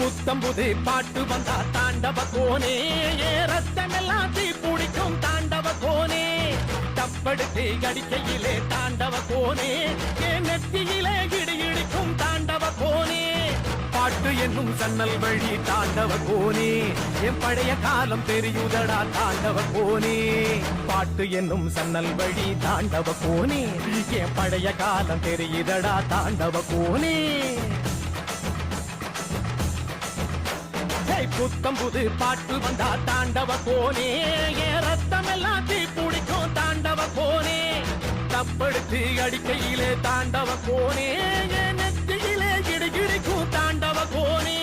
புத்தம்புது பாட்டு வந்தா தாண்டவ கோனே ரத்தமெல்லாம் தீ பிடிக்கும் தாண்டவ கோனே தப்படுத்து அடிக்கையிலே தாண்டவ கோனே நெத்தியிலே இடி இடிக்கும் தாண்டவ கோனே பாட்டு என்னும் சன்னல் வழி தாண்டவ கோனே என் பழைய காலம் தெரியுதடா தாண்டவ கோனே பாட்டு என்னும் சன்னல் வழி தாண்டவ கோனே என் பழைய காலம் தெரியுதடா தாண்டவ கோனே புத்தம் புது பாட்டு வந்தா தாண்டவ கோனே ரத்தம் எல்லாம் தீ பிடிக்கும் தாண்டவ கோனே தப்படுத்து அடிக்கையிலே தாண்டவ கோனே நெத்தியிலே கிடுகிடிக்கும் தாண்டவ கோனே